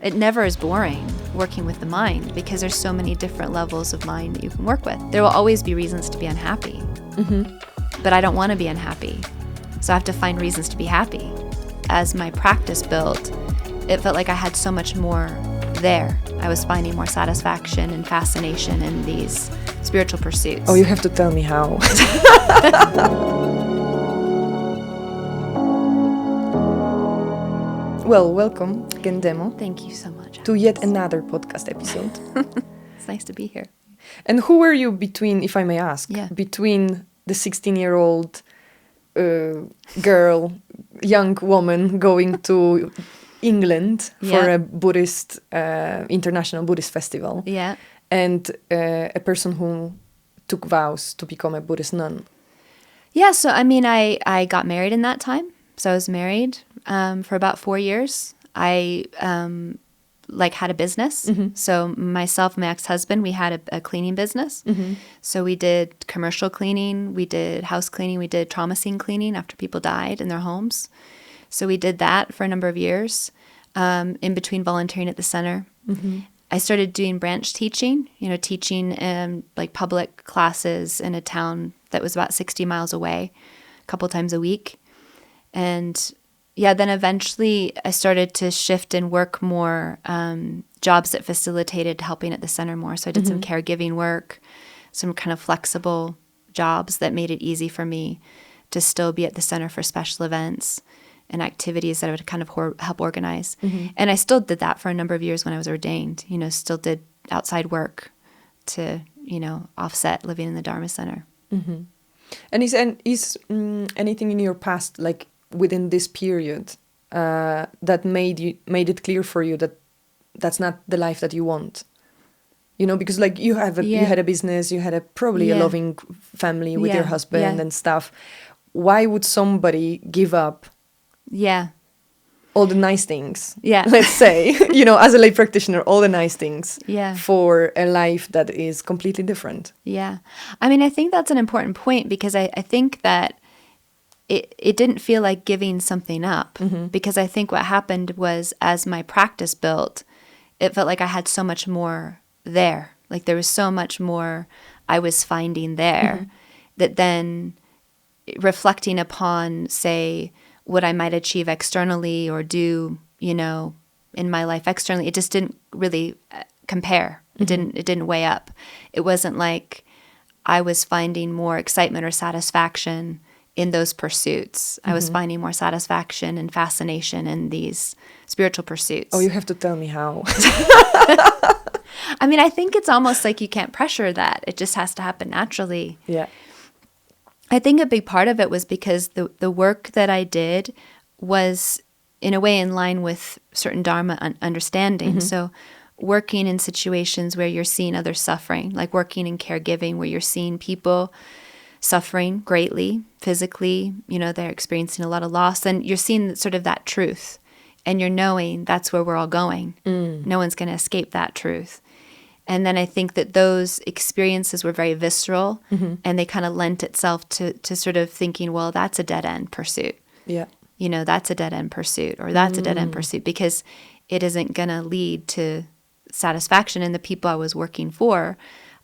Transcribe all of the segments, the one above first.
It never is boring working with the mind because there's so many different levels of mind that you can work with. There will always be reasons to be unhappy, but I don't want to be unhappy. So I have to find reasons to be happy. As my practice built, it felt like I had so much more there. I was finding more satisfaction and fascination in these spiritual pursuits. Oh, you have to tell me how. Well, welcome, Gendemo. Thank you so much. To yet another podcast episode. It's nice to be here. And who were you between, if I may ask, between the 16-year-old girl, young woman going to England for a Buddhist, international Buddhist festival, and a person who took vows to become a Buddhist nun? Yeah, so I mean, I got married in that time. So I was married for about 4 years. I had a business. So myself and my ex-husband, we had a cleaning business. So we did commercial cleaning, we did house cleaning, we did trauma scene cleaning after people died in their homes. So we did that for a number of years, in between volunteering at the center. I started doing branch teaching, teaching public classes in a town that was about 60 miles away, a couple times a week. And then eventually I started to shift and work more jobs that facilitated helping at the center more. So I did some caregiving work, some kind of flexible jobs that made it easy for me to still be at the center for special events and activities that I would kind of help organize. And I still did that for a number of years when I was ordained, still did outside work to, offset living in the Dharma Center. And is anything in your past, like within this period, that made it clear for you that that's not the life that you want? Because like you had a business, you had probably a loving family with your husband and stuff. Why would somebody give up all the nice things, let's say, as a lay practitioner, all the nice things for a life that is completely different? I mean, I think that's an important point because I think that it didn't feel like giving something up, because I think what happened was as my practice built, it felt like I had so much more there. Like there was so much more I was finding there that then reflecting upon, say, what I might achieve externally or do, in my life externally, it just didn't really compare. It didn't weigh up. It wasn't like I was finding more excitement or satisfaction in those pursuits. I was finding more satisfaction and fascination in these spiritual pursuits. Oh, you have to tell me how. I mean, I think it's almost like you can't pressure that. It just has to happen naturally. Yeah. I think a big part of it was because the work that I did was in a way in line with certain Dharma understanding. So working in situations where you're seeing others suffering, like working in caregiving where you're seeing people suffering greatly, physically, they're experiencing a lot of loss, and you're seeing sort of that truth, and you're knowing that's where we're all going. No one's going to escape that truth. And then I think that those experiences were very visceral, and they kind of lent itself to sort of thinking, well, that's a dead-end pursuit. Yeah. That's a dead-end pursuit, or that's a dead-end pursuit, because it isn't going to lead to satisfaction. And the people I was working for,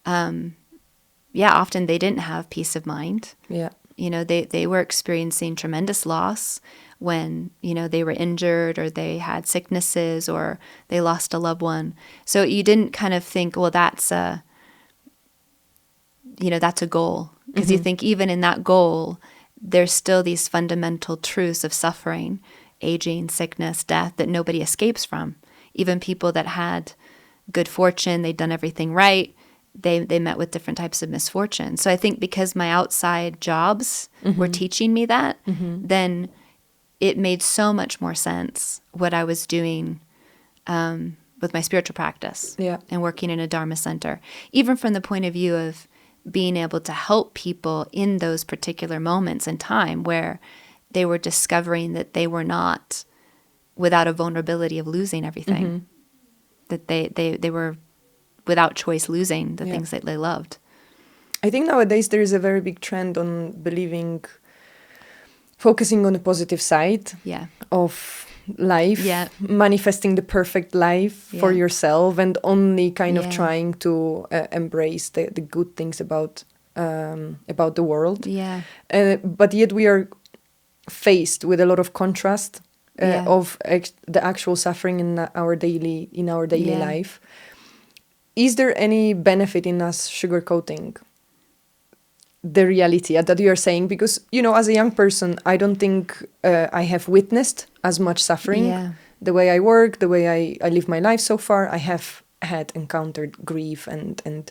often they didn't have peace of mind. Yeah. They were experiencing tremendous loss when, they were injured or they had sicknesses or they lost a loved one. So you didn't kind of think, well, that's a goal. Because you think even in that goal, there's still these fundamental truths of suffering, aging, sickness, death that nobody escapes from. Even people that had good fortune, they'd done everything right, they met with different types of misfortune. So I think because my outside jobs were teaching me that, then it made so much more sense what I was doing with my spiritual practice and working in a Dharma center. Even from the point of view of being able to help people in those particular moments in time where they were discovering that they were not without a vulnerability of losing everything, that they were without choice losing the things that they loved. I think nowadays there is a very big trend on focusing on the positive side of life, manifesting the perfect life for yourself, and only kind of trying to embrace the good things about the world. But yet we are faced with a lot of contrast of the actual suffering in our daily life. Is there any benefit in us sugarcoating the reality that you are saying? Because, you know, as a young person, I don't think I have witnessed as much suffering. The way I work, the way I live my life so far, I have encountered grief and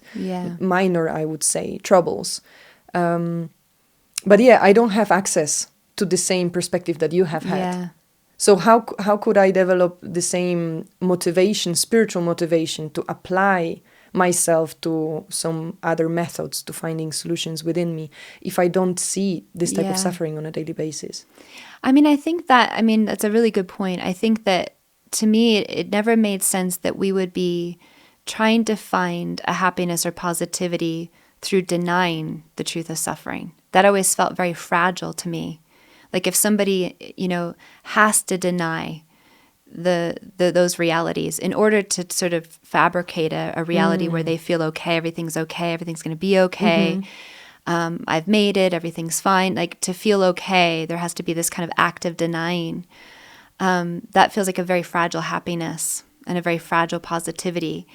minor, I would say, troubles. But I don't have access to the same perspective that you have had. So how could I develop the same motivation, spiritual motivation, to apply myself to some other methods to finding solutions within me if I don't see this type of suffering on a daily basis? I mean, that's a really good point. I think that, to me, it never made sense that we would be trying to find a happiness or positivity through denying the truth of suffering. That always felt very fragile to me. Like if somebody, you know, has to deny those realities in order to sort of fabricate a reality where they feel okay, everything's going to be okay, I've made it, everything's fine. Like, to feel okay, there has to be this kind of active denying. That feels like a very fragile happiness and a very fragile positivity.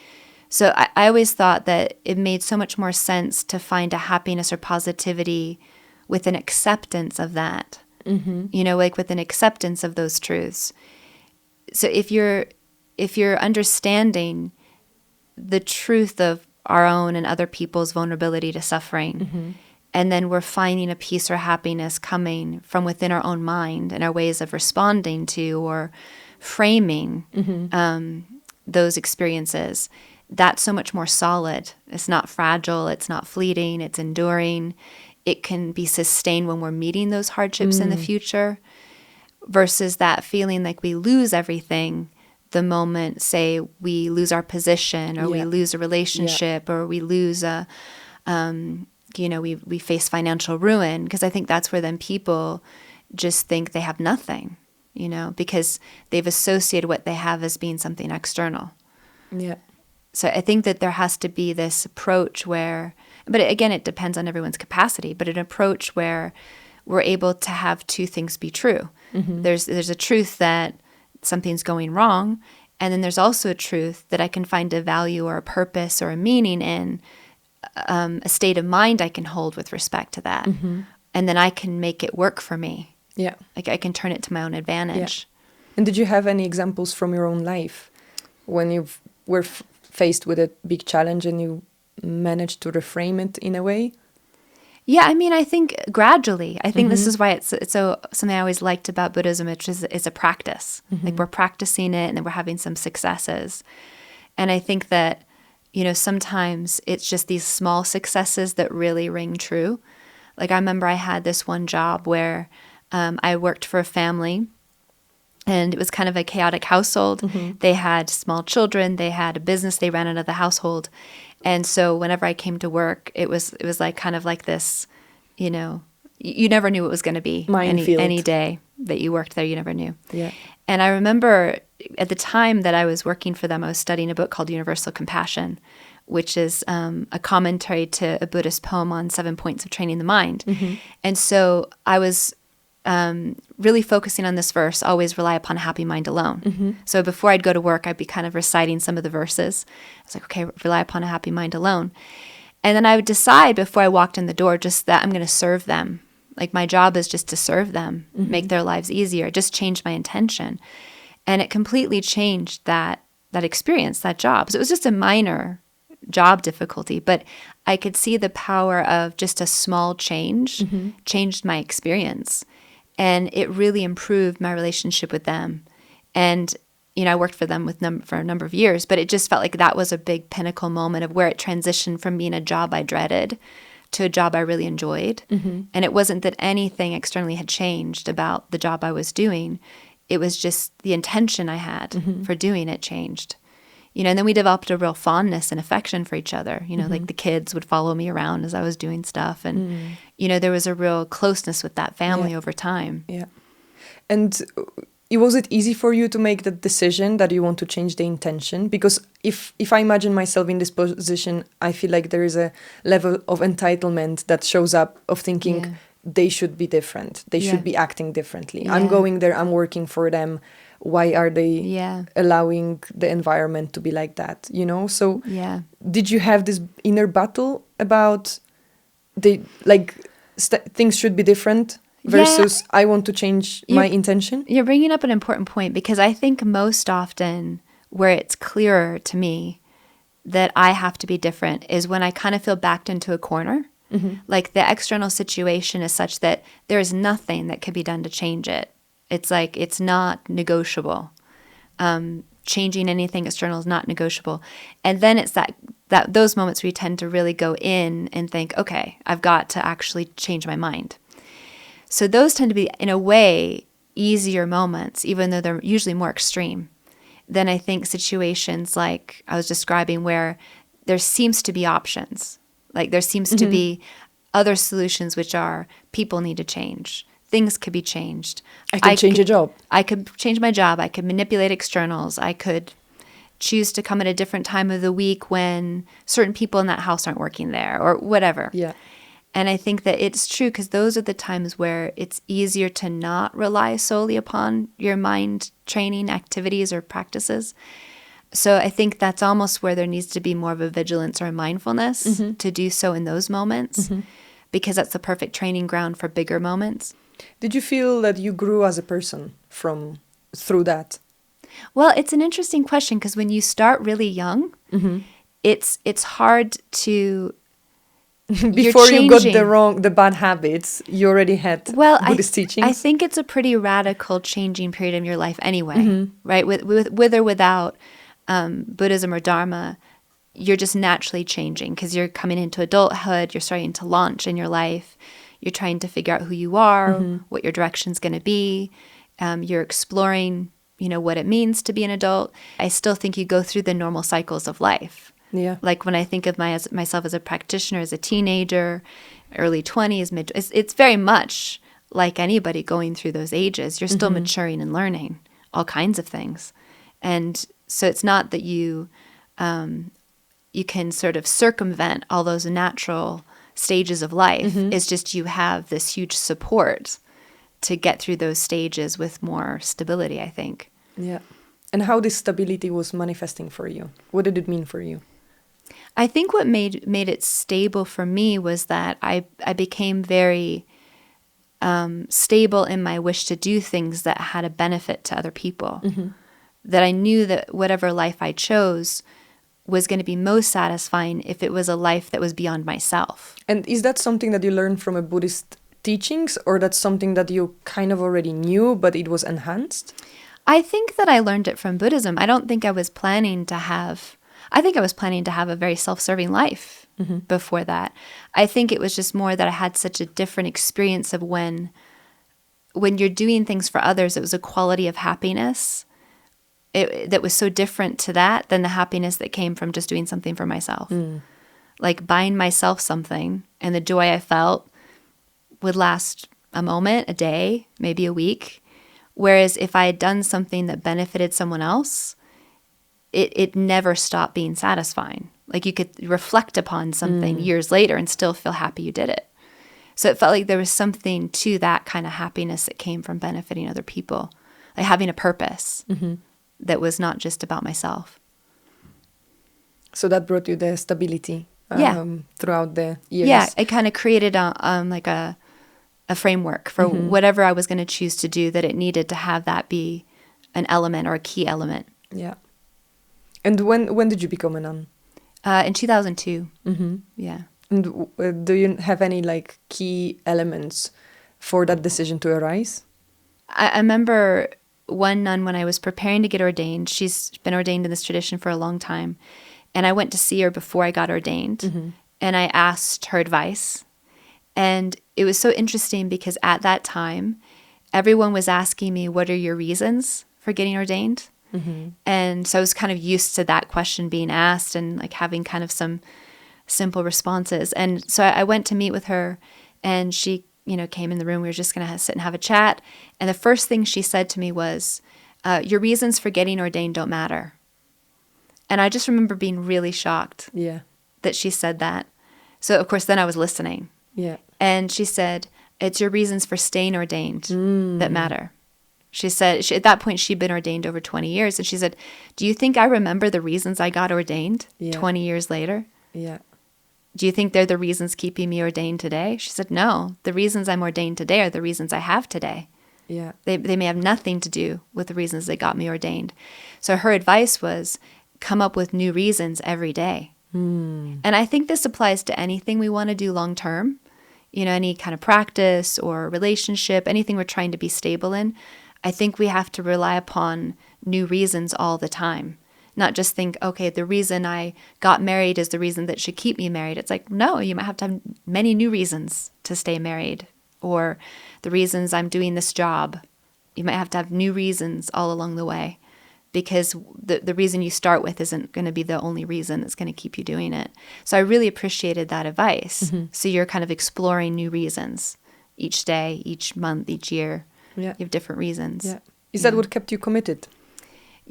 So I always thought that it made so much more sense to find a happiness or positivity with an acceptance of that. You know, like with an acceptance of those truths. So if you're understanding the truth of our own and other people's vulnerability to suffering, and then we're finding a peace or happiness coming from within our own mind and our ways of responding to or framing those experiences, that's so much more solid. It's not fragile, it's not fleeting, it's enduring. It can be sustained when we're meeting those hardships in the future, versus that feeling like we lose everything the moment, say, we lose our position, or we lose a relationship, or we lose we face financial ruin. Because I think that's where then people just think they have nothing, you know, because they've associated what they have as being something external. So I think that there has to be this approach where, but again, it depends on everyone's capacity, but an approach where we're able to have two things be true. There's a truth that something's going wrong, and then there's also a truth that I can find a value or a purpose or a meaning in, a state of mind I can hold with respect to that. And then I can make it work for me. Like I can turn it to my own advantage. And did you have any examples from your own life when you were faced with a big challenge and you managed to reframe it in a way? Yeah, I mean, I think gradually. I think this is why it's so something I always liked about Buddhism, which is it's a practice. Like we're practicing it and then we're having some successes. And I think that, you know, sometimes it's just these small successes that really ring true. Like I remember I had this one job where I worked for a family, and it was kind of a chaotic household. They had small children. They had a business they ran out of the household. And so whenever I came to work, it was like kind of like this, you know, you never knew what was going to be any day that you worked there. You never knew. And I remember at the time that I was working for them, I was studying a book called Universal Compassion, which is a commentary to a Buddhist poem on 7 points of training the mind. And so I was really focusing on this verse, always rely upon a happy mind alone. So before I'd go to work, I'd be kind of reciting some of the verses. I was like, okay, rely upon a happy mind alone. And then I would decide before I walked in the door just that I'm going to serve them. Like my job is just to serve them, make their lives easier, just change my intention. And it completely changed that experience, that job. So it was just a minor job difficulty, but I could see the power of just a small change changed my experience. And it really improved my relationship with them. And, you know, I worked for them for a number of years, but it just felt like that was a big pinnacle moment of where it transitioned from being a job I dreaded to a job I really enjoyed. And it wasn't that anything externally had changed about the job I was doing. It was just the intention I had for doing it changed. You know, and then we developed a real fondness and affection for each other. You know, like the kids would follow me around as I was doing stuff. And, you know, there was a real closeness with that family over time. And was it easy for you to make the decision that you want to change the intention? Because if I imagine myself in this position, I feel like there is a level of entitlement that shows up of thinking they should be different. They should be acting differently. I'm going there, I'm working for them. Why are they allowing the environment to be like that? You know? So did you have this inner battle about things should be different versus I want to change my intention? You're bringing up an important point, because I think most often where it's clearer to me that I have to be different is when I kind of feel backed into a corner. Like the external situation is such that there is nothing that can be done to change it. It's like it's not negotiable. Changing anything external is not negotiable. And then it's that those moments we tend to really go in and think, okay, I've got to actually change my mind. So those tend to be, in a way, easier moments, even though they're usually more extreme than I think situations like I was describing, where there seems to be options. Like there seems to be other solutions, which are people need to change. Things could be changed. I could change a job. I could change my job. I could manipulate externals. I could choose to come at a different time of the week when certain people in that house aren't working there, or whatever. Yeah. And I think that it's true, because those are the times where it's easier to not rely solely upon your mind training activities or practices. So I think that's almost where there needs to be more of a vigilance or a mindfulness to do so in those moments, because that's the perfect training ground for bigger moments. Did you feel that you grew as a person through that? Well, it's an interesting question, because when you start really young, it's hard to... Before you got the bad habits, you already had Buddhist teachings? I think it's a pretty radical changing period in your life anyway, right? With or without Buddhism or Dharma, you're just naturally changing, because you're coming into adulthood, you're starting to launch in your life, you're trying to figure out who you are, what your direction's going to be, you're exploring, what it means to be an adult. I still think you go through the normal cycles of life. Yeah. Like when I think of myself as a practitioner, as a teenager, early 20s, it's very much like anybody going through those ages. You're still maturing and learning all kinds of things. And so it's not that you can sort of circumvent all those natural stages of life. It's just you have this huge support to get through those stages with more stability, I think. Yeah. And how this stability was manifesting for you? What did it mean for you? I think what made it stable for me was that I became very stable in my wish to do things that had a benefit to other people. That I knew that whatever life I chose was going to be most satisfying if it was a life that was beyond myself. And is that something that you learned from a Buddhist teachings, or that's something that you kind of already knew, but it was enhanced? I think that I learned it from Buddhism. I don't think I was planning to have... I think I was planning to have a very self-serving life before that. I think it was just more that I had such a different experience of when you're doing things for others, it was a quality of happiness that was so different to that than the happiness that came from just doing something for myself. Like buying myself something, and the joy I felt would last a moment, a day, maybe a week. Whereas if I had done something that benefited someone else, it never stopped being satisfying. Like you could reflect upon something years later and still feel happy you did it. So it felt like there was something to that kind of happiness that came from benefiting other people, like having a purpose that was not just about myself. So that brought you the stability throughout the years. Yeah, it kind of created a framework for whatever I was going to choose to do, that it needed to have that be an element or a key element. Yeah. And when did you become a nun? In 2002. Yeah. And do you have any key elements for that decision to arise? I remember one nun when I was preparing to get ordained. She's been ordained in this tradition for a long time. And I went to see her before I got ordained. And I asked her advice. And it was so interesting because at that time, everyone was asking me, what are your reasons for getting ordained? And so I was kind of used to that question being asked and having kind of some simple responses. And so I went to meet with her, and she came in the room. We were just going to sit and have a chat. And the first thing she said to me was, your reasons for getting ordained don't matter. And I just remember being really shocked that she said that. So, of course, then I was listening. Yeah. And she said, it's your reasons for staying ordained that matter. She said, at that point, she'd been ordained over 20 years. And she said, do you think I remember the reasons I got ordained 20 years later? Yeah. Do you think they're the reasons keeping me ordained today? She said, no, the reasons I'm ordained today are the reasons I have today. Yeah. They may have nothing to do with the reasons that got me ordained. So her advice was, come up with new reasons every day. And I think this applies to anything we want to do long term, any kind of practice or relationship, anything we're trying to be stable in. I think we have to rely upon new reasons all the time, not just think, okay, the reason I got married is the reason that should keep me married. It's like, no, you might have to have many new reasons to stay married, or the reasons I'm doing this job. You might have to have new reasons all along the way, because the reason you start with isn't going to be the only reason that's going to keep you doing it. So I really appreciated that advice. So you're kind of exploring new reasons each day, each month, each year. Yeah. You have different reasons. Yeah. Is that what kept you committed?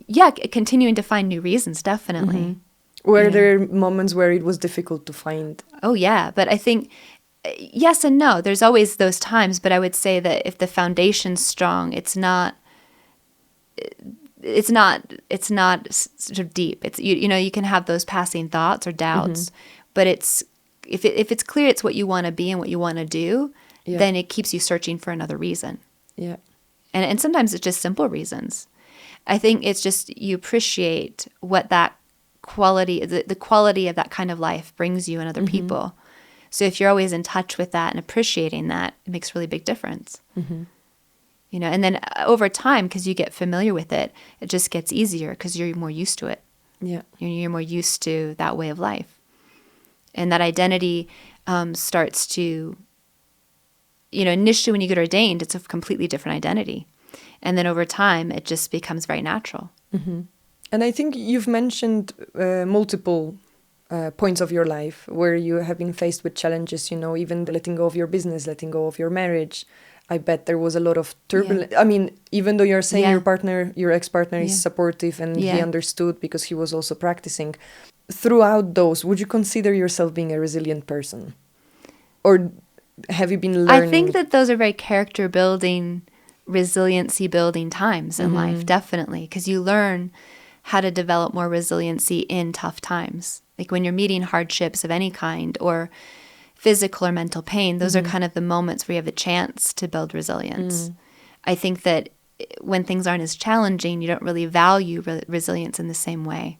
Yeah, continuing to find new reasons, definitely. Were there moments where it was difficult to find? Oh, yeah. But I think, yes and no. There's always those times. But I would say that if the foundation's strong, it's not sort of deep. It's you can have those passing thoughts or doubts, but it's if it's clear it's what you want to be and what you want to do, then it keeps you searching for another reason. Yeah, and sometimes it's just simple reasons. I think it's just you appreciate what that quality, the quality of that kind of life brings you and other people. So if you're always in touch with that and appreciating that, it makes a really big difference. And then over time, because you get familiar with it, it just gets easier because you're more used to it. Yeah. You're more used to that way of life. And that identity starts to, initially when you get ordained, it's a completely different identity. And then over time, it just becomes very natural. And I think you've mentioned multiple points of your life where you have been faced with challenges, even letting go of your business, letting go of your marriage. I bet there was a lot of turbulence. Yeah. I mean, even though you're saying your ex-partner is supportive and he understood because he was also practicing, throughout those, would you consider yourself being a resilient person? Or have you been learning? I think that those are very character-building, resiliency-building times in life, definitely, because you learn how to develop more resiliency in tough times. Like when you're meeting hardships of any kind or physical or mental pain, those are kind of the moments where you have the chance to build resilience. I think that when things aren't as challenging, you don't really value resilience in the same way.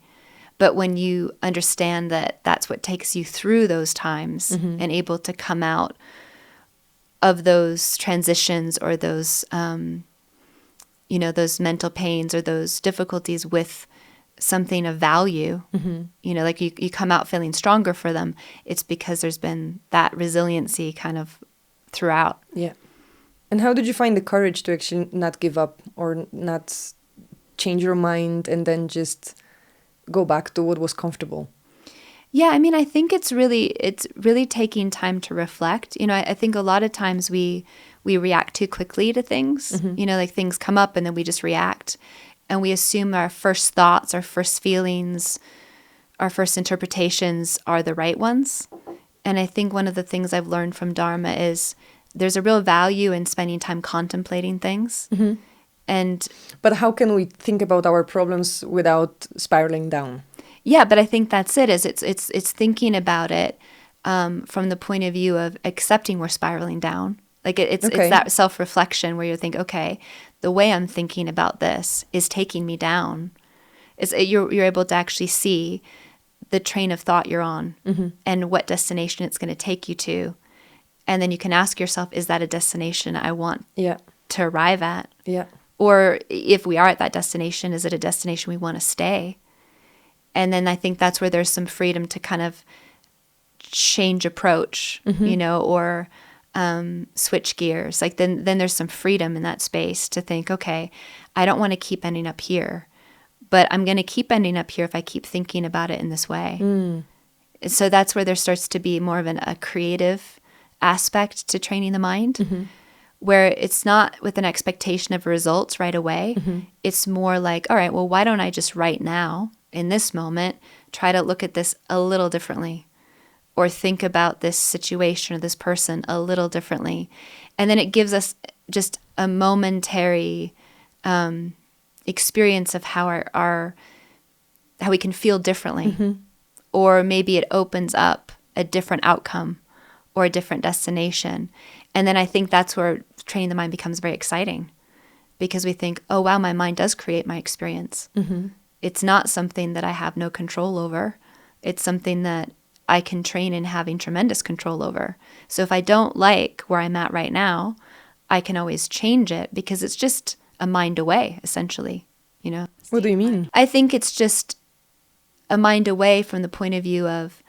But when you understand that that's what takes you through those times and able to come out of those transitions or those, those mental pains or those difficulties with something of value, like you come out feeling stronger for them, it's because there's been that resiliency kind of throughout. Yeah. And how did you find the courage to actually not give up or not change your mind and then just go back to what was comfortable? Yeah, I mean, I think it's really taking time to reflect. I think a lot of times we react too quickly to things, like things come up and then we just react. And we assume our first thoughts, our first feelings, our first interpretations are the right ones. And I think one of the things I've learned from Dharma is there's a real value in spending time contemplating things. But how can we think about our problems without spiraling down? Yeah, but I think that's it. It's thinking about it from the point of view of accepting we're spiraling down. Like it's that self-reflection where you think, okay, the way I'm thinking about this is taking me down. You're able to actually see the train of thought you're on and what destination it's going to take you to. And then you can ask yourself, is that a destination I want to arrive at? Yeah. Or if we are at that destination, is it a destination we want to stay? And then I think that's where there's some freedom to kind of change approach, or switch gears. Like then there's some freedom in that space to think, okay, I don't want to keep ending up here, but I'm going to keep ending up here if I keep thinking about it in this way. So that's where there starts to be more of a creative aspect to training the mind, where it's not with an expectation of results right away. It's more like, all right, well, why don't I just right now, in this moment, try to look at this a little differently, or think about this situation or this person a little differently. And then it gives us just a momentary experience of how how we can feel differently. Or maybe it opens up a different outcome or a different destination. And then I think that's where training the mind becomes very exciting, because we think, oh, wow, my mind does create my experience. It's not something that I have no control over. It's something that I can train in having tremendous control over. So if I don't like where I'm at right now, I can always change it, because it's just a mind away, essentially, you know? What do you mean? I think it's just a mind away from the point of view of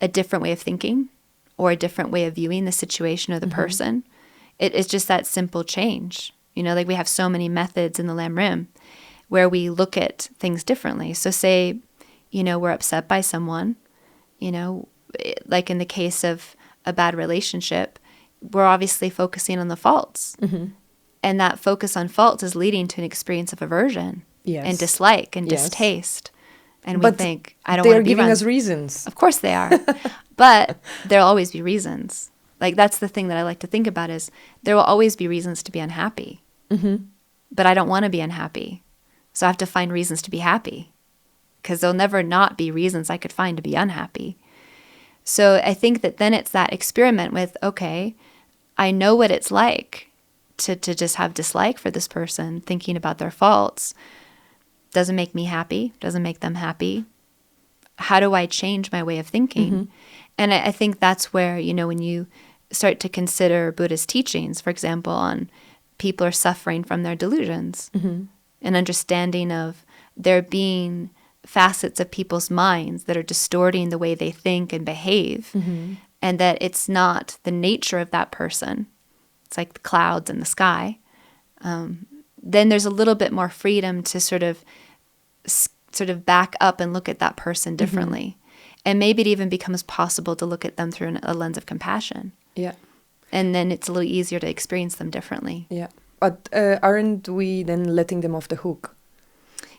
a different way of thinking or a different way of viewing the situation or the person. It's just that simple change. You know, like we have so many methods in the Lam Rim where we look at things differently. So say, you know, we're upset by someone, you know, like in the case of a bad relationship, we're obviously focusing on the faults. And that focus on faults is leading to an experience of aversion and dislike and distaste. And we think, I don't want to be giving us reasons. Of course they are. But there'll always be reasons. Like, that's the thing that I like to think about, is there will always be reasons to be unhappy. But I don't want to be unhappy. So I have to find reasons to be happy, because there'll never not be reasons I could find to be unhappy. So I think that then it's that experiment with, okay, I know what it's like to just have dislike for this person, thinking about their faults. Doesn't make me happy, doesn't make them happy. How do I change my way of thinking? And I think that's where, you know, when you start to consider Buddhist teachings, for example, on people are suffering from their delusions, an understanding of there being facets of people's minds that are distorting the way they think and behave, and that it's not the nature of that person. It's like the clouds in the sky. Then there's a little bit more freedom to sort of back up and look at that person differently. And maybe it even becomes possible to look at them through a lens of compassion. Yeah. And then it's a little easier to experience them differently. Yeah. But aren't we then letting them off the hook?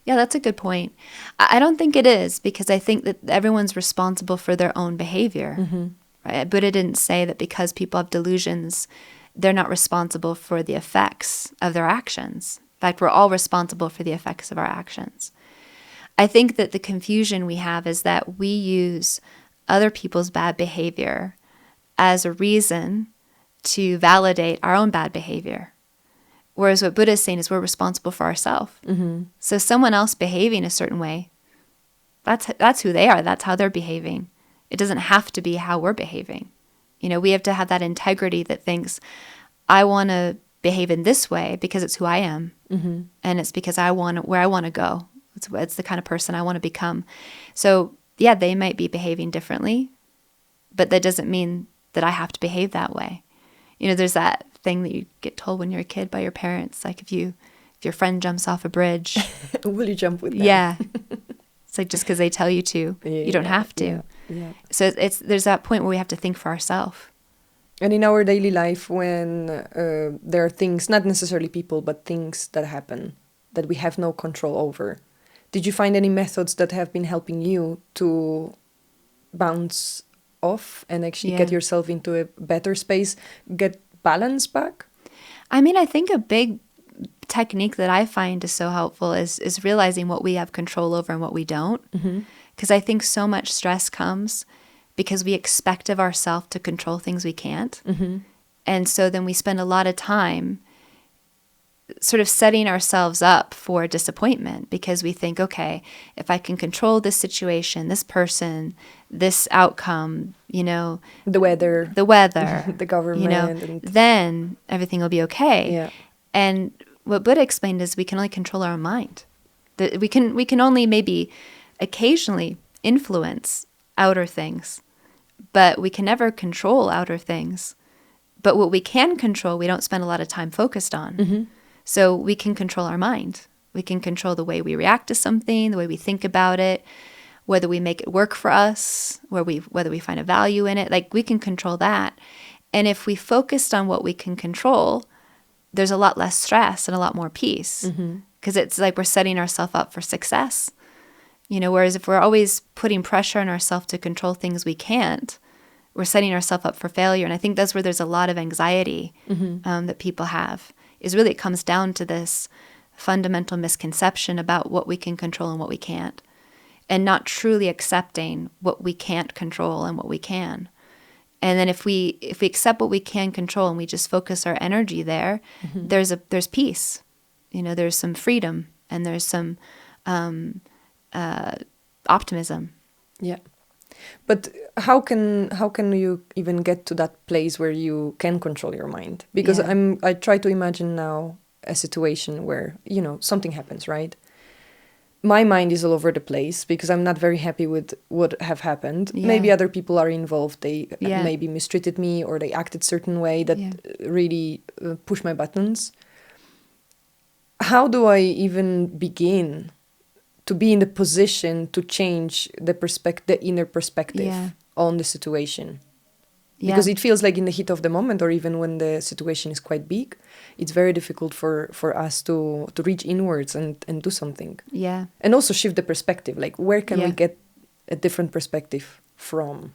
Yeah, that's a good point. I don't think it is, because I think that everyone's responsible for their own behavior. Right? Buddha didn't say that because people have delusions, they're not responsible for the effects of their actions. In fact, we're all responsible for the effects of our actions. I think that the confusion we have is that we use other people's bad behavior as a reason to validate our own bad behavior. Whereas what Buddha is saying is we're responsible for ourselves. So someone else behaving a certain way, that's who they are. That's how they're behaving. It doesn't have to be how we're behaving. You know, we have to have that integrity that thinks, I want to behave in this way because it's who I am. And it's because where I want to go. It's the kind of person I want to become. So, yeah, they might be behaving differently, but that doesn't mean that I have to behave that way. You know, there's that thing that you get told when you're a kid by your parents, like if your friend jumps off a bridge, will you jump with them? Yeah. It's like just because they tell you to, you don't have to. So there's that point where we have to think for ourselves. And in our daily life, when there are things, not necessarily people, but things that happen that we have no control over, did you find any methods that have been helping you to bounce off and actually get yourself into a better space, get balance back? I mean, I think a big technique that I find is so helpful is realizing what we have control over and what we don't. Because I think so much stress comes because we expect of ourselves to control things we can't. And so then we spend a lot of time sort of setting ourselves up for disappointment, because we think, okay, if I can control this situation, this person, this outcome, you know, the weather, the government, you know, then everything will be okay. And what Buddha explained is we can only control our own mind. That we can only maybe occasionally influence outer things, but we can never control outer things. But what we can control, we don't spend a lot of time focused on. So we can control our mind. We can control the way we react to something, the way we think about it, whether we make it work for us, whether we find a value in it. Like, we can control that. And if we focused on what we can control, there's a lot less stress and a lot more peace. Because it's like we're setting ourselves up for success. Whereas if we're always putting pressure on ourselves to control things we can't, we're setting ourselves up for failure. And I think that's where there's a lot of anxiety that people have, is really it comes down to this fundamental misconception about what we can control and what we can't, and not truly accepting what we can't control and what we can. And then if we accept what we can control and we just focus our energy there, there's peace. There's some freedom and there's some optimism. Yeah. But how can you even get to that place where you can control your mind? Because I try to imagine now a situation where, something happens, right? My mind is all over the place because I'm not very happy with what have happened. Yeah. Maybe other people are involved. They maybe mistreated me or they acted certain way that really push my buttons. How do I even begin to be in the position to change the inner perspective on the situation? Because it feels like in the heat of the moment, or even when the situation is quite big, it's very difficult for us to reach inwards and do something. Yeah. And also shift the perspective. Like, where can we get a different perspective from?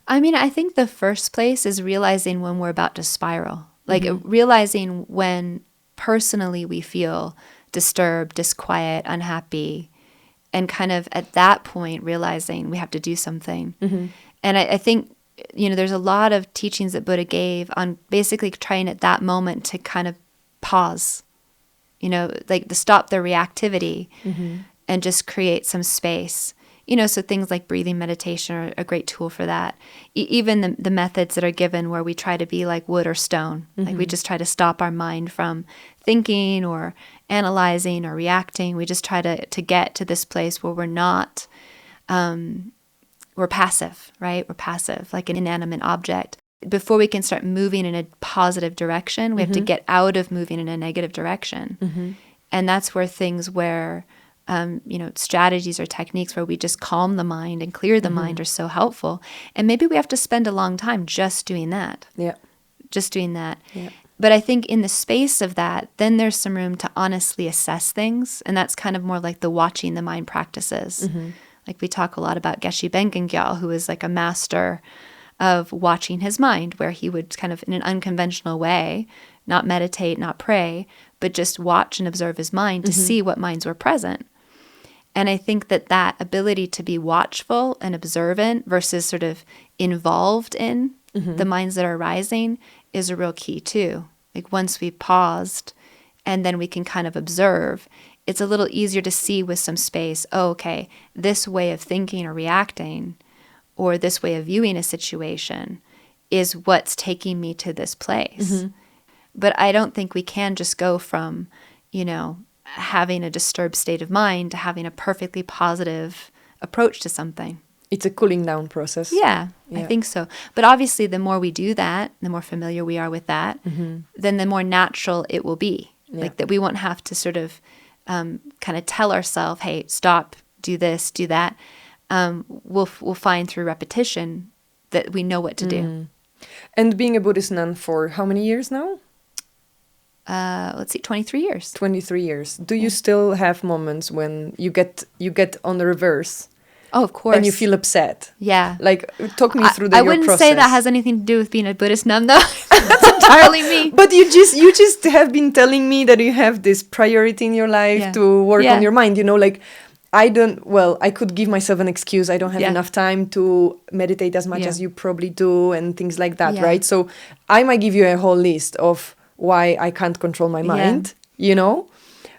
I mean, I think the first place is realizing when we're about to spiral. Like, realizing when personally we feel disturbed, disquiet, unhappy, and kind of at that point realizing we have to do something. And I think, there's a lot of teachings that Buddha gave on basically trying at that moment to kind of pause, like to stop the reactivity and just create some space. So things like breathing meditation are a great tool for that. Even the methods that are given where we try to be like wood or stone, like we just try to stop our mind from thinking or analyzing or reacting. We just try to get to this place where we're not... we're passive, right? We're passive, like an inanimate object. Before we can start moving in a positive direction, we have to get out of moving in a negative direction. And that's where things where, strategies or techniques where we just calm the mind and clear the mind are so helpful. And maybe we have to spend a long time just doing that. Yeah. Just doing that. Yeah. But I think in the space of that, then there's some room to honestly assess things. And that's kind of more like the watching the mind practices. Like we talk a lot about Geshe Bengengyal, who is like a master of watching his mind, where he would kind of in an unconventional way, not meditate, not pray, but just watch and observe his mind to see what minds were present. And I think that ability to be watchful and observant versus sort of involved in the minds that are arising is a real key too. Like once we've paused and then we can kind of observe, it's a little easier to see with some space, okay, this way of thinking or reacting or this way of viewing a situation is what's taking me to this place. But I don't think we can just go from, having a disturbed state of mind to having a perfectly positive approach to something. It's a cooling down process. Yeah, I think so. But obviously, the more we do that, the more familiar we are with that, then the more natural it will be. Yeah. Like that we won't have to sort of kind of tell ourselves, hey, stop, do this, do that. We'll find through repetition that we know what to do. And being a Buddhist nun for how many years now? Let's see, 23 years. 23 years. Do you still have moments when you get on the reverse? Oh, of course. And you feel upset? Yeah. Like, talk me through your process. I wouldn't say that has anything to do with being a Buddhist nun, though. That's entirely me. But you just have been telling me that you have this priority in your life to work on your mind. Like, I could give myself an excuse. I don't have enough time to meditate as much as you probably do and things like that, right? So I might give you a whole list of why I can't control my mind,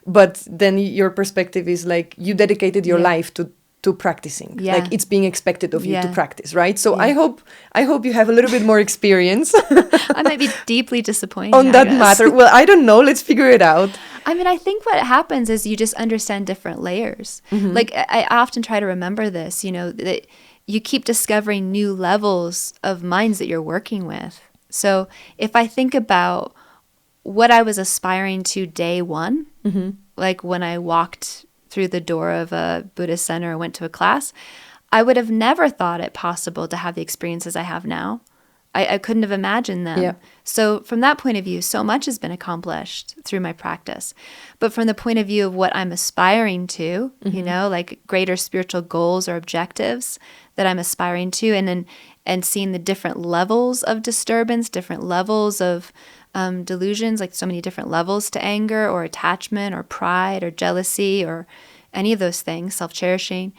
But then your perspective is like you dedicated your life to practicing. Like it's being expected of you to practice, right? So I hope you have a little bit more experience. I might be deeply disappointed on that matter. Well, I don't know. Let's figure it out. I mean, I think what happens is you just understand different layers. Like I often try to remember this, that you keep discovering new levels of minds that you're working with. So if I think about what I was aspiring to day one, like when I walked through the door of a Buddhist center or went to a class, I would have never thought it possible to have the experiences I have now. I couldn't have imagined them. Yeah. So from that point of view, so much has been accomplished through my practice. But from the point of view of what I'm aspiring to, you know, like greater spiritual goals or objectives that I'm aspiring to, and seeing the different levels of disturbance, different levels of delusions, like so many different levels to anger or attachment or pride or jealousy or any of those things, self-cherishing,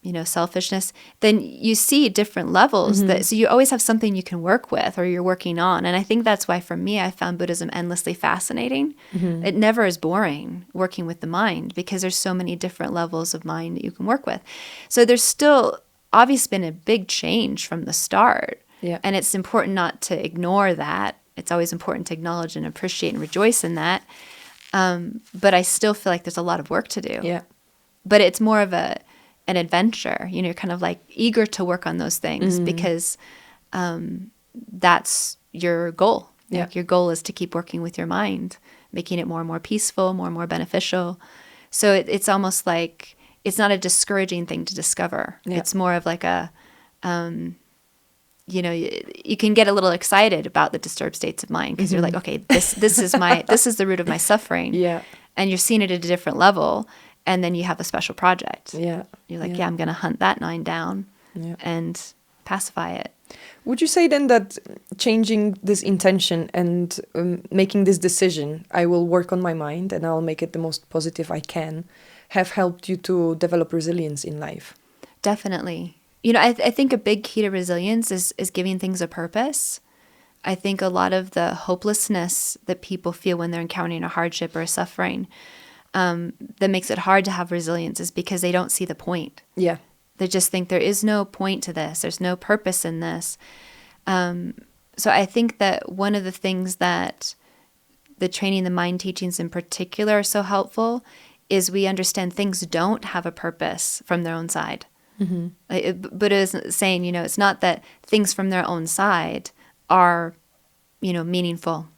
you know, selfishness, then you see different levels so you always have something you can work with or you're working on. And I think that's why for me, I found Buddhism endlessly fascinating. It never is boring working with the mind because there's so many different levels of mind that you can work with. So there's still obviously been a big change from the start. Yeah. And it's important not to ignore that. It's always important to acknowledge and appreciate and rejoice in that. But I still feel like there's a lot of work to do. Yeah. But it's more of an adventure. You know, you're kind of like eager to work on those things because that's your goal. Yeah. Like your goal is to keep working with your mind, making it more and more peaceful, more and more beneficial. So it's almost like it's not a discouraging thing to discover. Yeah. It's more of like a, you know, you can get a little excited about the disturbed states of mind because you're like, okay, this is the root of my suffering. Yeah. And you're seeing it at a different level. And then you have a special project. Yeah. You're like, I'm going to hunt that 9 down and pacify it. Would you say then that changing this intention and making this decision, I will work on my mind and I'll make it the most positive I can, have helped you to develop resilience in life? Definitely. You know, I think a big key to resilience is giving things a purpose. I think a lot of the hopelessness that people feel when they're encountering a hardship or a suffering that makes it hard to have resilience is because they don't see the point. Yeah. They just think there is no point to this. There's no purpose in this. So I think that one of the things that the training the mind teachings in particular are so helpful is we understand things don't have a purpose from their own side. Buddha is saying, you know, it's not that things from their own side are, you know, meaningful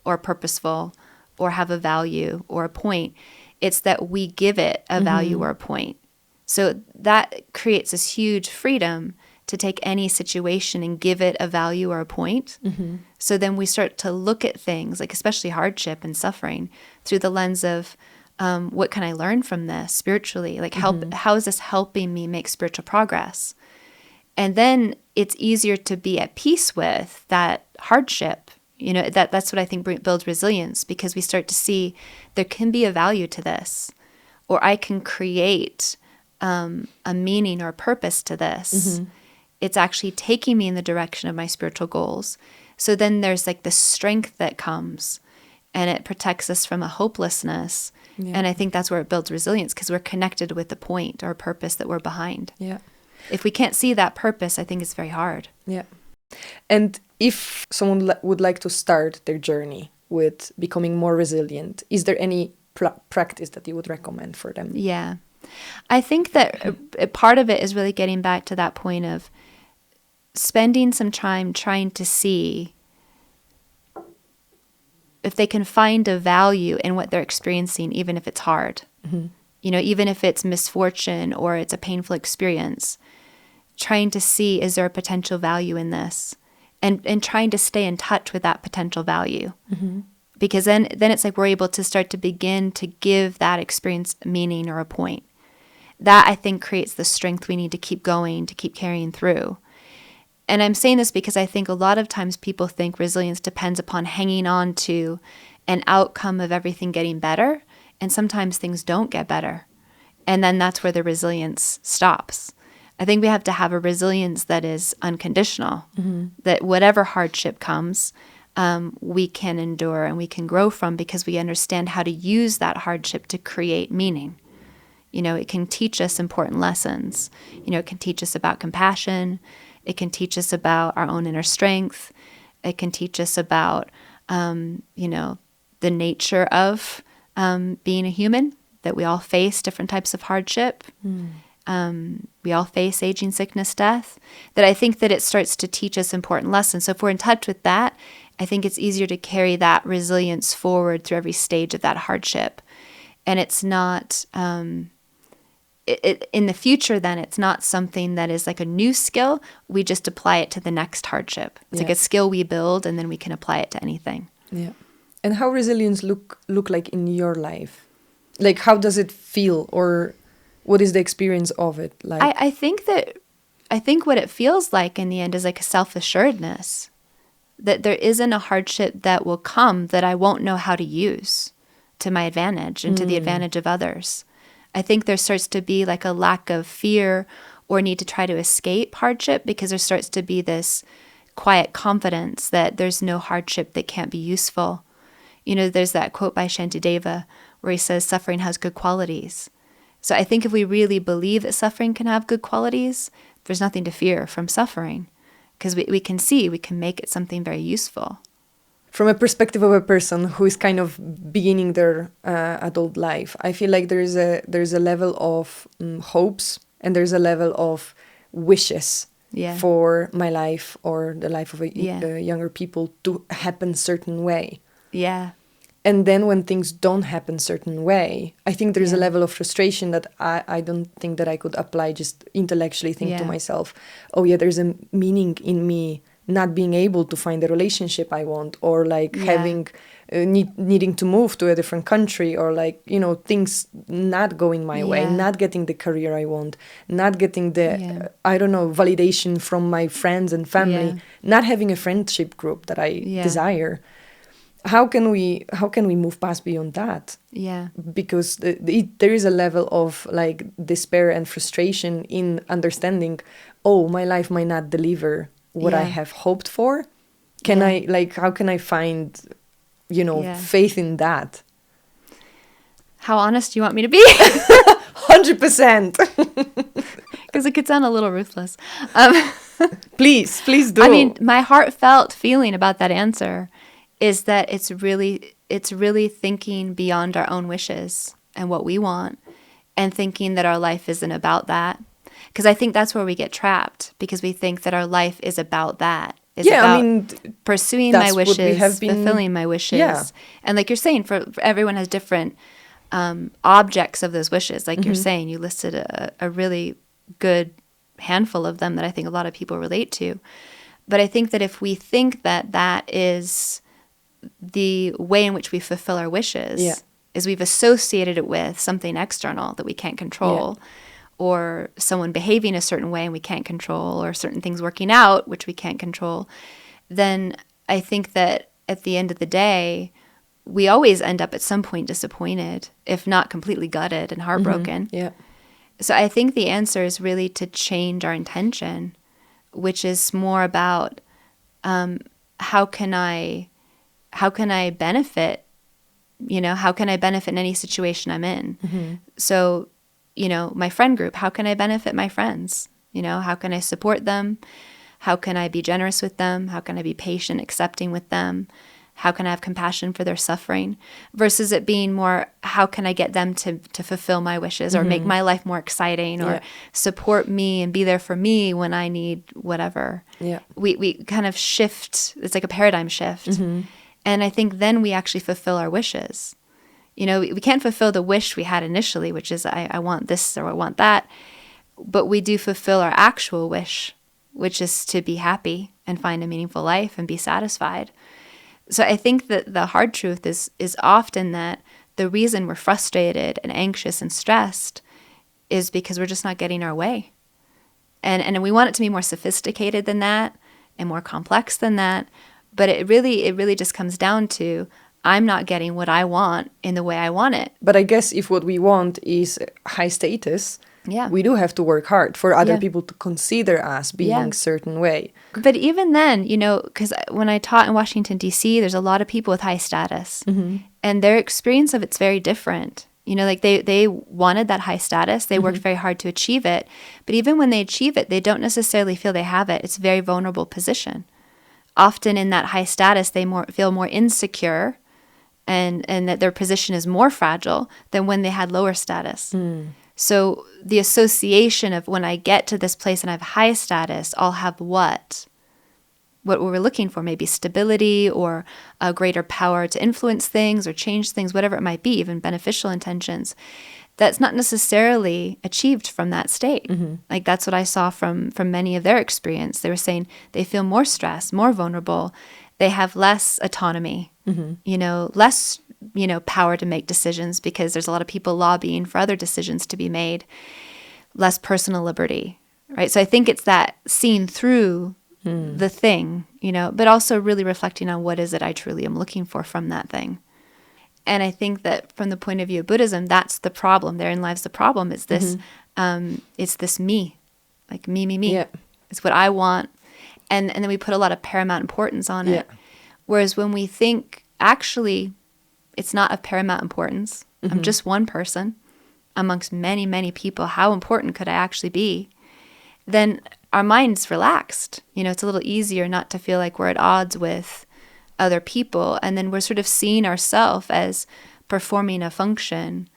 or purposeful or have a value or a point. It's that we give it a value or a point. So that creates this huge freedom to take any situation and give it a value or a point. So then we start to look at things, like especially hardship and suffering, through the lens of what can I learn from this spiritually? Like how is this helping me make spiritual progress? And then it's easier to be at peace with that hardship. You know, that's what I think builds resilience, because we start to see there can be a value to this, or I can create a meaning or purpose to this. It's actually taking me in the direction of my spiritual goals. So then there's like the strength that comes, and it protects us from a hopelessness. Yeah. And I think that's where it builds resilience, because we're connected with the point or purpose that we're behind. Yeah. If we can't see that purpose, I think it's very hard. Yeah. And if someone would like to start their journey with becoming more resilient, is there any practice that you would recommend for them? Yeah. I think that a part of it is really getting back to that point of spending some time trying to see if they can find a value in what they're experiencing, even if it's hard. You know, even if it's misfortune or it's a painful experience, trying to see, is there a potential value in this? And trying to stay in touch with that potential value. Because then it's like we're able to start to begin to give that experience meaning or a point. That, I think, creates the strength we need to keep going, to keep carrying through. And I'm saying this because I think a lot of times people think resilience depends upon hanging on to an outcome of everything getting better. And sometimes things don't get better. And then that's where the resilience stops. I think we have to have a resilience that is unconditional, that whatever hardship comes, we can endure and we can grow from, because we understand how to use that hardship to create meaning. You know, it can teach us important lessons. You know, it can teach us about compassion. It can teach us about our own inner strength. It can teach us about, you know, the nature of being a human, that we all face different types of hardship. We all face aging, sickness, death. That I think that it starts to teach us important lessons. So if we're in touch with that, I think it's easier to carry that resilience forward through every stage of that hardship. And it's not in the future, then it's not something that is like a new skill. We just apply it to the next hardship. It's like a skill we build, and then we can apply it to anything. Yeah. And how resilience look like in your life? Like, how does it feel, or what is the experience of it like? I think what it feels like in the end is like a self-assuredness, that there isn't a hardship that will come that I won't know how to use to my advantage and to the advantage of others. I think there starts to be like a lack of fear or need to try to escape hardship, because there starts to be this quiet confidence that there's no hardship that can't be useful. You know, there's that quote by Shantideva where he says, suffering has good qualities. So I think if we really believe that suffering can have good qualities, there's nothing to fear from suffering, because we can see we can make it something very useful. From a perspective of a person who is kind of beginning their adult life, I feel like there's a level of hopes, and there's a level of wishes for my life or the life of younger people to happen certain way. Yeah. And then when things don't happen certain way, I think there's a level of frustration that I don't think that I could apply, just intellectually think to myself, oh yeah, there's a meaning in me not being able to find the relationship I want, or like having needing to move to a different country, or like, you know, things not going my way, not getting the career I want, not getting the I don't know, validation from my friends and family, not having a friendship group that I desire. How can we move past beyond that? Yeah, because there is a level of like despair and frustration in understanding, oh, my life might not deliver what I have hoped for. Can I, like, how can I find, you know, faith in that? How honest do you want me to be? 100%. Because it could sound a little ruthless. Please do. I mean, my heartfelt feeling about that answer is that it's really thinking beyond our own wishes and what we want, and thinking that our life isn't about that. Because I think that's where we get trapped, because we think that our life is about that. About pursuing my wishes, fulfilling my wishes. Yeah. And like you're saying, for everyone has different objects of those wishes. Like you're saying, you listed a really good handful of them that I think a lot of people relate to. But I think that if we think that that is the way in which we fulfill our wishes, is we've associated it with something external that we can't control, or someone behaving a certain way and we can't control, or certain things working out which we can't control, then I think that at the end of the day, we always end up at some point disappointed, if not completely gutted and heartbroken. So I think the answer is really to change our intention, which is more about how can I benefit, you know, how can I benefit in any situation I'm in? So, you know, my friend group, how can I benefit my friends? You know, how can I support them? How can I be generous with them? How can I be patient, accepting with them? How can I have compassion for their suffering? Versus it being more, how can I get them to fulfill my wishes, or make my life more exciting, or support me and be there for me when I need whatever. We kind of shift. It's like a paradigm shift. And I think then we actually fulfill our wishes. You know, we can't fulfill the wish we had initially, which is I want this or I want that. But we do fulfill our actual wish, which is to be happy and find a meaningful life and be satisfied. So I think that the hard truth is often that the reason we're frustrated and anxious and stressed is because we're just not getting our way. And we want it to be more sophisticated than that and more complex than that. But it really just comes down to, I'm not getting what I want in the way I want it. But I guess if what we want is high status, we do have to work hard for other people to consider us being a certain way. But even then, you know, because when I taught in Washington, D.C., there's a lot of people with high status. And their experience of it's very different. You know, like they wanted that high status. They worked very hard to achieve it. But even when they achieve it, they don't necessarily feel they have it. It's a very vulnerable position. Often in that high status, they feel more insecure, and that their position is more fragile than when they had lower status. So the association of when I get to this place and I have high status, I'll have what we're looking for, maybe stability or a greater power to influence things or change things, whatever it might be, even beneficial intentions. that's not necessarily achieved from that state. Like that's what I saw from many of their experience. They were saying they feel more stressed, more vulnerable. They have less autonomy, less, power to make decisions because there's a lot of people lobbying for other decisions to be made, less personal liberty, right? So I think it's that seeing through the thing, but also really reflecting on what is it I truly am looking for from that thing. And I think that from the point of view of Buddhism, that's the problem. Therein lies the problem. It's this, it's this me, like me. Yeah. It's what I want. And then we put a lot of paramount importance on it. Whereas when we think, actually, it's not of paramount importance. I'm just one person amongst many, many people. How important could I actually be? Then our mind's relaxed. It's a little easier not to feel like we're at odds with other people. And then we're sort of seeing ourselves as performing a function.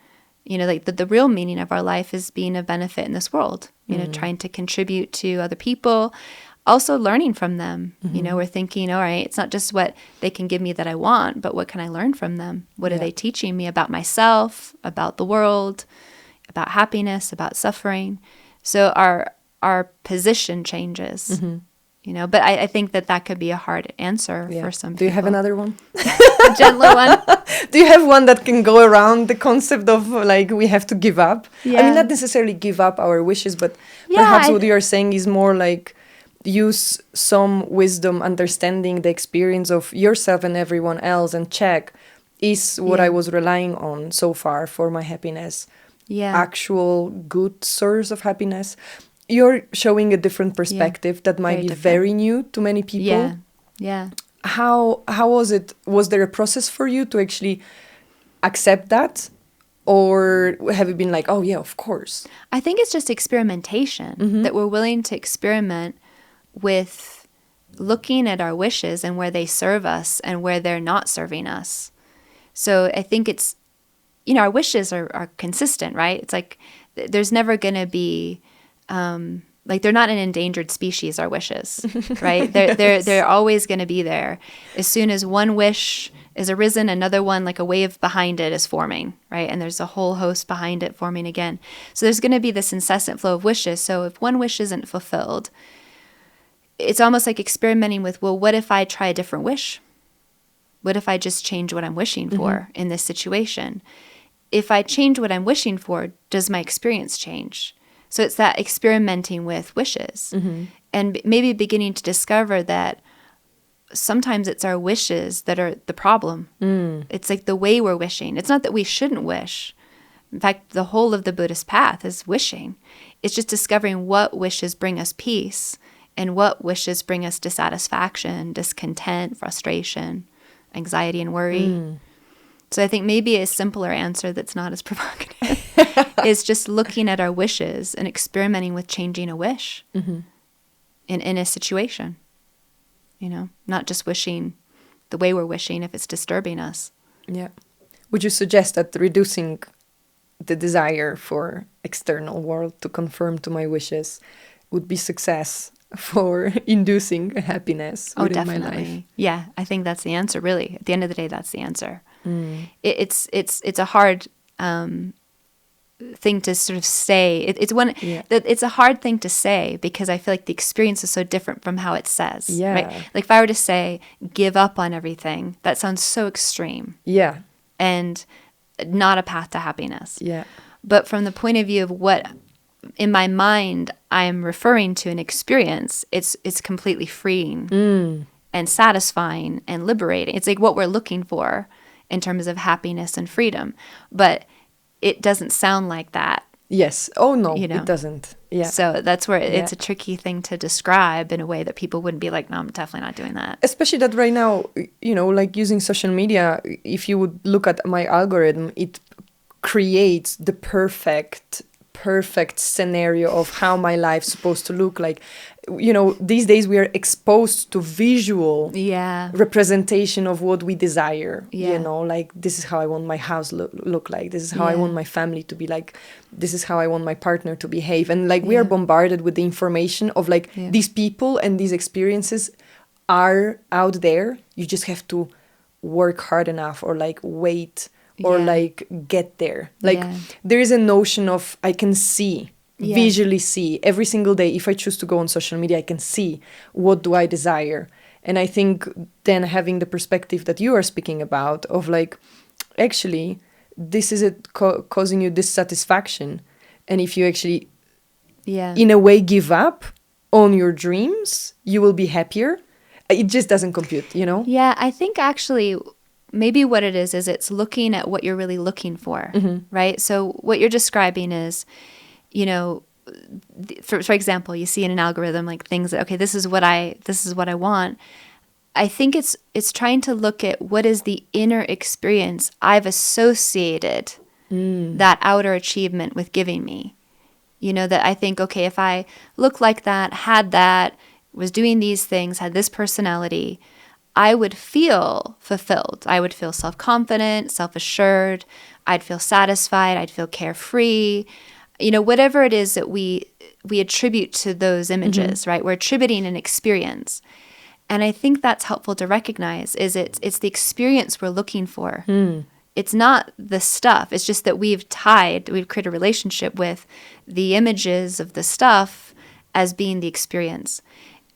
Like the real meaning of our life is being a benefit in this world, trying to contribute to other people, also learning from them. We're thinking, all right, it's not just what they can give me that I want, but what can I learn from them? What are they teaching me about myself, about the world, about happiness, about suffering? So our position changes, but I think that could be a hard answer for some people. Do you have another one? A gentler one? Do you have one that can go around the concept of like we have to give up? Yeah. I mean, not necessarily give up our wishes, but perhaps what you're saying is more like use some wisdom, understanding the experience of yourself and everyone else, and check, is what I was relying on so far for my happiness actual good source of happiness? You're showing a different perspective that might be very new to many people. Yeah. How was it? Was there a process for you to actually accept that? Or have you been like, oh yeah, of course? I think it's just experimentation, that we're willing to experiment with looking at our wishes and where they serve us and where they're not serving us. So I think it's, our wishes are consistent, right? It's like there's never going to be, like they're not an endangered species, our wishes, right? They're always going to be there. As soon as one wish is arisen, another one, like a wave behind it, is forming, right? And there's a whole host behind it forming again. So there's going to be this incessant flow of wishes. So if one wish isn't fulfilled, it's almost like experimenting with, well, what if I try a different wish? What if I just change what I'm wishing for in this situation? If I change what I'm wishing for, does my experience change? So it's that experimenting with wishes and maybe beginning to discover that sometimes it's our wishes that are the problem. It's like the way we're wishing. It's not that we shouldn't wish. In fact, the whole of the Buddhist path is wishing. It's just discovering what wishes bring us peace and what wishes bring us dissatisfaction, discontent, frustration, anxiety, and worry. So I think maybe a simpler answer that's not as provocative is just looking at our wishes and experimenting with changing a wish in a situation. Not just wishing the way we're wishing if it's disturbing us. Yeah. Would you suggest that reducing the desire for external world to conform to my wishes would be success for inducing happiness within my life? Yeah, I think that's the answer, really. At the end of the day, that's the answer. It's a hard thing to sort of say. It's a hard thing to say because I feel like the experience is so different from how it says. Yeah. Right? Like if I were to say, give up on everything, that sounds so extreme. Yeah. And not a path to happiness. Yeah. But from the point of view of what in my mind I'm referring to an experience, it's completely freeing and satisfying and liberating. It's like what we're looking for in terms of happiness and freedom. But it doesn't sound like that. Yes. Oh, no, it doesn't. Yeah. So that's where it's a tricky thing to describe in a way that people wouldn't be like, no, I'm definitely not doing that. Especially that right now, like using social media, if you would look at my algorithm, it creates the perfect scenario of how my life's supposed to look like. These days we are exposed to visual representation of what we desire. Like this is how I want my house look like. This is how I want my family to be like. This is how I want my partner to behave. And like we are bombarded with the information of like these people and these experiences are out there. You just have to work hard enough or like wait or like get there. Like there is a notion of I can see, visually see every single day. If I choose to go on social media, I can see what do I desire. And I think then having the perspective that you are speaking about of like, actually, this is it causing you dissatisfaction. And if you actually, in a way, give up on your dreams, you will be happier. It just doesn't compute, you know? Yeah, I think actually maybe what it is it's looking at what you're really looking for, right? So what you're describing is, you know, for example, you see in an algorithm like things that, okay, this is what I want. I think it's trying to look at what is the inner experience I've associated that outer achievement with giving me. You know, that I think, okay, if I look like that, had that, was doing these things, had this personality, I would feel fulfilled. I would feel self-confident, self-assured. I'd feel satisfied. I'd feel carefree. You know, whatever it is that we attribute to those images, right? We're attributing an experience. And I think that's helpful to recognize is it's the experience we're looking for. It's not the stuff. It's just that we've created a relationship with the images of the stuff as being the experience.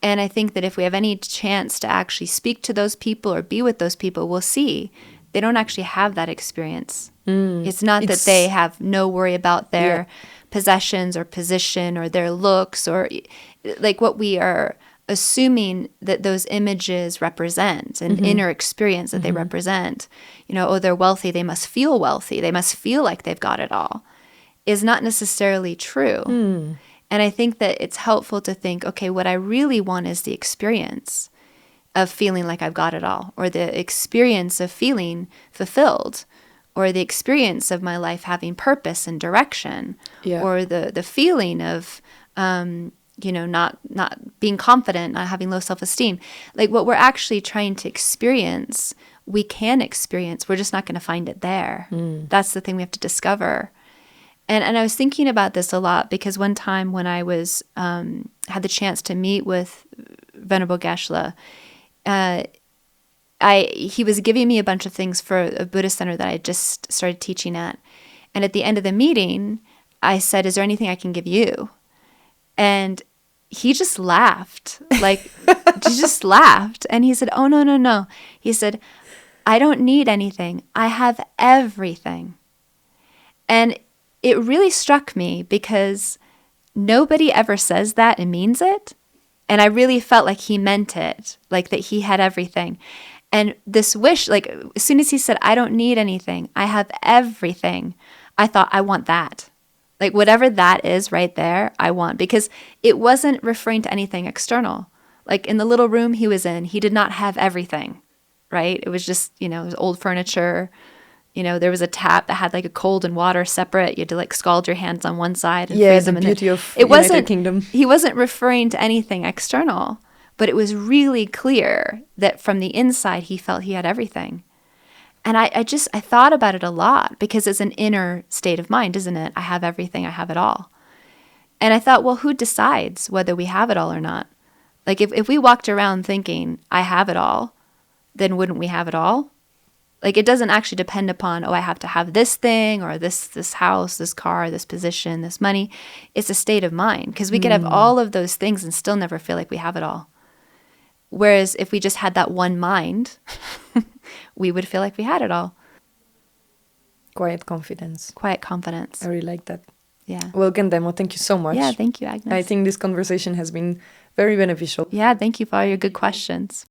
And I think that if we have any chance to actually speak to those people or be with those people, we'll see they don't actually have that experience. It's not that they have no worry about their possessions or position or their looks or like what we are assuming that those images represent, an inner experience that they represent. You know, oh, they're wealthy, they must feel wealthy, they must feel like they've got it all, is not necessarily true. And I think that it's helpful to think, okay, what I really want is the experience of feeling like I've got it all, or the experience of feeling fulfilled, or the experience of my life having purpose and direction, or the feeling of you know, not being confident, not having low self-esteem. Like what we're actually trying to experience, we can experience. We're just not going to find it there. That's the thing we have to discover. And I was thinking about this a lot because one time when I was had the chance to meet with Venerable Geshe, he was giving me a bunch of things for a Buddhist center that I just started teaching at. And at the end of the meeting, I said, "Is there anything I can give you?" And he just laughed, like, he just laughed. And he said, "Oh, no, no, no." He said, "I don't need anything. I have everything." And it really struck me because nobody ever says that and means it. And I really felt like he meant it, like that he had everything. And this wish, like as soon as he said, "I don't need anything, I have everything," I thought, I want that. Like whatever that is right there, I want, because it wasn't referring to anything external. Like in the little room he was in, he did not have everything, right? It was just, you know, it was old furniture. You know, there was a tap that had like a cold and water separate. You had to like scald your hands on one side and freeze them. The beauty of it United Kingdom. He wasn't referring to anything external, but it was really clear that from the inside he felt he had everything. And I thought about it a lot because it's an inner state of mind, isn't it? I have everything, I have it all. And I thought, well, who decides whether we have it all or not? Like if we walked around thinking, I have it all, then wouldn't we have it all? Like it doesn't actually depend upon, oh, I have to have this thing or this house, this car, this position, this money. It's a state of mind because we could have all of those things and still never feel like we have it all. Whereas if we just had that one mind, we would feel like we had it all. Quiet confidence. Quiet confidence. I really like that. Yeah. Well, Kadampa, thank you so much. Yeah, thank you, Agnes. I think this conversation has been very beneficial. Yeah, thank you for all your good questions.